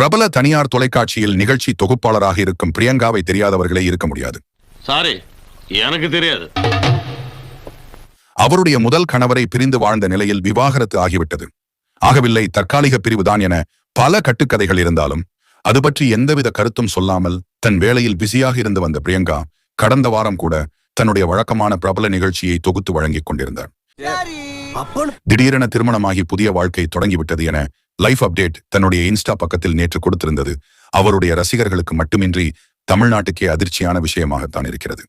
பிரபல தனியார் தொலைக்காட்சியில் நிகழ்ச்சி தொகுப்பாளராக இருக்கும் பிரியங்காவை தெரியாதவர்களே இருக்க முடியாது. சாரி, எனக்கு தெரியாது. அவருடைய முதல் கணவரை பிரிந்து வாழ்ந்த நிலையில் விவாகரத்து ஆகிவிட்டது. ஆகவில்லை, தற்காலிக பிரிவுதான் என பல கட்டுக்கதைகள் இருந்தாலும் அது பற்றி எந்தவித கருத்தும் சொல்லாமல் தன் வேளையில் பிஸியாக இருந்து வந்த பிரியங்கா கடந்த வாரம் கூட தன்னுடைய வழக்கமான பிரபல நிகழ்ச்சியை தொகுத்து வழங்கிக் கொண்டிருந்தார். திடீரென திருமணமாகி புதிய வாழ்க்கை தொடங்கிவிட்டது என லைஃப் அப்டேட் தன்னுடைய இன்ஸ்டா பக்கத்தில் நேற்று கொடுத்திருந்தது அவருடைய ரசிகர்களுக்கு மட்டுமின்றி தமிழ்நாட்டுக்கே அதிர்ச்சியான விஷயமாகத்தான் இருக்கிறது.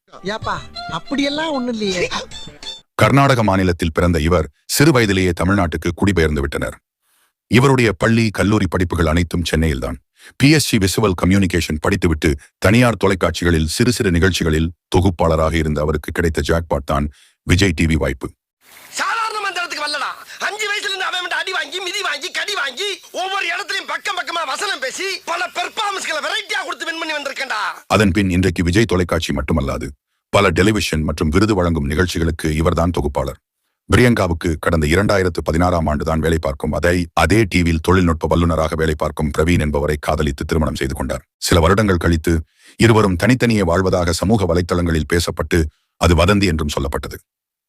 கர்நாடக மாநிலத்தில் பிறந்த இவர் சிறு வயதிலேயே தமிழ்நாட்டுக்கு குடிபெயர்ந்து விட்டனர். இவருடைய பள்ளி கல்லூரி படிப்புகள் அனைத்தும் சென்னையில்தான். PSG விசுவல் கம்யூனிகேஷன் படித்துவிட்டு தனியார் தொலைக்காட்சிகளில் சிறு சிறு நிகழ்ச்சிகளில் தொகுப்பாளராக இருந்த அவருக்கு கிடைத்த ஜாக்பாட் தான் விஜய் டிவி வாய்ப்பு. சாதாரண மந்திரத்துக்கு வரலடா. 5 வயசுல இருந்து அவன் அடி வாங்கி மிதி வாங்கி கடி வாங்கி ஒவ்வொரு இடத்துலயும் பக்கம் பக்கமா வசனம் பேசி பல பெர்ஃபார்மன்ஸ்களை வெரைட்டியா கொடுத்து வின் பண்ணி வந்திருக்கேன்டா. அதன் பின் இன்றைக்கு விஜய் தொலைக்காட்சி மட்டுமல்லாது பல டெலிவிஷன் மற்றும் விருது வழங்கும் நிகழ்ச்சிகளுக்கு இவர்தான் தொகுப்பாளர். பிரியங்காவுக்கு கடந்த 2016ஆம் ஆண்டுதான் வேலை பார்க்கும் அதே டிவியில் தொழில்நுட்ப வல்லுநராக வேலை பார்க்கும் பிரவீன் என்பவரை காதலித்து திருமணம் செய்து கொண்டார். சில வருடங்கள் கழித்து இருவரும் தனித்தனியே வாழ்வதாக சமூக வலைத்தளங்களில் பேசப்பட்டு அது வதந்தி என்றும் சொல்லப்பட்டது.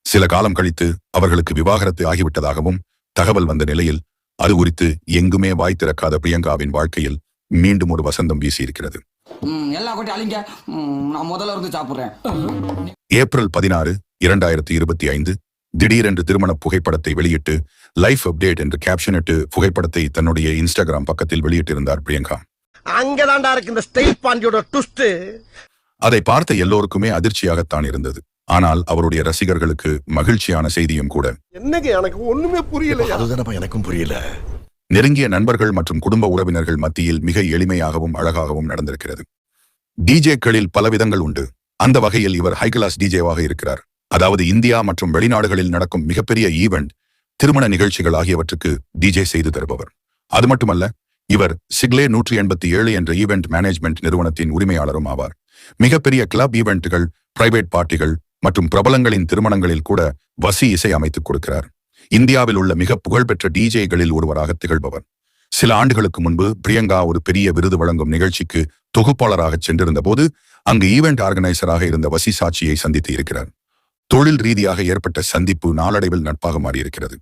சில காலம் கழித்து அவர்களுக்கு விவாகரத்து ஆகிவிட்டதாகவும் தகவல் வந்த நிலையில் அது குறித்து எங்குமே வாய் திறக்காத பிரியங்காவின் வாழ்க்கையில் மீண்டும் ஒரு வசந்தம் வீசியிருக்கிறது. ஏப்ரல் 16, 2025 திடீரென்று திருமண புகைப்படத்தை வெளியிட்டு லைஃப் அப்டேட் என்று கேப்ஷனிட்டு புகைப்படத்தை தன்னுடைய இன்ஸ்டாகிராம் பக்கத்தில் வெளியிட்டிருந்தார் பிரியங்கா. அங்கதான்டா இருக்கு இந்த ஸ்டைல் பாண்டியோட ட்விஸ்ட். அதை பார்த்த எல்லோருக்குமே அதிர்ச்சியாகத்தான் இருந்தது. ஆனால் அவருடைய ரசிகர்களுக்கு மகிழ்ச்சியான செய்தியும் கூட. என்னங்க எனக்கு ஒண்ணுமே புரியல. அதுதானப்பா எனக்கும் புரியல. நெருங்கிய நண்பர்கள் மற்றும் குடும்ப உறவினர்கள் மத்தியில் மிக எளிமையாகவும் அழகாகவும் நடந்திருக்கிறது. டிஜேக்களில் பல விதங்கள் உண்டு. அந்த வகையில் இவர் ஹை கிளாஸ் டிஜேவாக இருக்கிறார். அதாவது இந்தியா மற்றும் வெளிநாடுகளில் நடக்கும் மிகப்பெரிய ஈவெண்ட், திருமண நிகழ்ச்சிகள் ஆகியவற்றுக்கு டிஜே செய்து தருபவர். அது மட்டுமல்ல, இவர் சிக்லே 187 என்ற ஈவெண்ட் மேனேஜ்மெண்ட் நிறுவனத்தின் உரிமையாளரும் ஆவார். மிகப்பெரிய கிளப் ஈவெண்ட்டுகள், பிரைவேட் பார்ட்டிகள் மற்றும் பிரபலங்களின் திருமணங்களில் கூட வசி இசை அமைத்துக் கொடுக்கிறார். இந்தியாவில் உள்ள மிக புகழ்பெற்ற டிஜேகளில் ஒருவராக திகழ்பவர். சில ஆண்டுகளுக்கு முன்பு பிரியங்கா ஒரு பெரிய விருது வழங்கும் நிகழ்ச்சிக்கு தொகுப்பாளராக சென்றிருந்த போது அங்கு ஈவெண்ட் ஆர்கனைசராக இருந்த வசி சாட்சியை சந்தித்து இருக்கிறார். தொழில் ரீதியாக ஏற்பட்ட சந்திப்பு நாளடைவில் நட்பாக மாறியிருக்கிறது.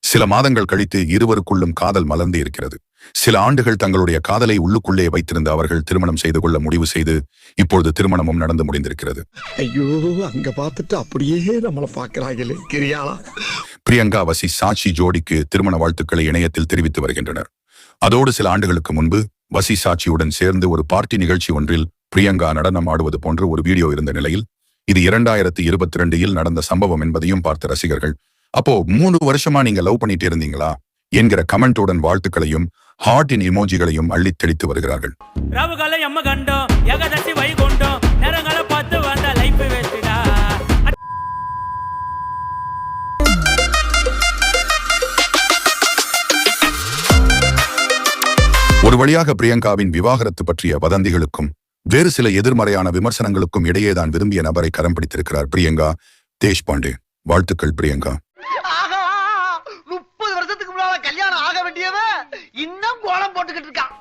சில மாதங்கள் கழித்து இருவருக்குள்ளும் காதல் மலர்ந்து இருக்கிறது. சில ஆண்டுகள் தங்களுடைய காதலை உள்ளுக்குள்ளே வைத்திருந்த அவர்கள் திருமணம் செய்து கொள்ள முடிவு செய்து இப்பொழுது திருமணமும் நடந்து முடிந்திருக்கிறது. ஐயோ, அங்க பார்த்துட்டு அப்படியே நம்மளை பார்க்கிறாங்களே கிரியாளா. பிரியங்கா வசி சாட்சி ஜோடிக்கு திருமண வாழ்த்துக்களை இணையத்தில் தெரிவித்து வருகின்றனர். அதோடு சில ஆண்டுகளுக்கு முன்பு வசி சாட்சியுடன் சேர்ந்து ஒரு பார்ட்டி நிகழ்ச்சி ஒன்றில் பிரியங்கா நடனம் ஆடுவது போன்ற ஒரு வீடியோ இருந்த நிலையில் இது 2022 நடந்த சம்பவம் என்பதையும் பார்த்த ரசிகர்கள், அப்போ 3 வருஷமா நீங்க லவ் பண்ணிட்டு இருந்தீங்களா என்கிற கமெண்டோடன் வாழ்த்துக்களையும் ஹார்ட்டின் இமோஜிகளையும் அள்ளித் தெளித்து வருகிறார்கள். ஒரு வழியாக பிரியங்காவின் விவாகரத்து பற்றிய வதந்திகளுக்கும் வேறு சில எதிர்மறையான விமர்சனங்களுக்கும் இடையேதான் விரும்பிய நபரை கரம் பிடித்திருக்கிறார் பிரியங்கா தேஷ்பாண்டே. வாழ்த்துக்கள் பிரியங்கா. 30 வருஷத்துக்கு முன்னால கல்யாணம் ஆக வேண்டியவன் இன்னும் கோலம் போட்டுக்கிட்டு இருக்கான்.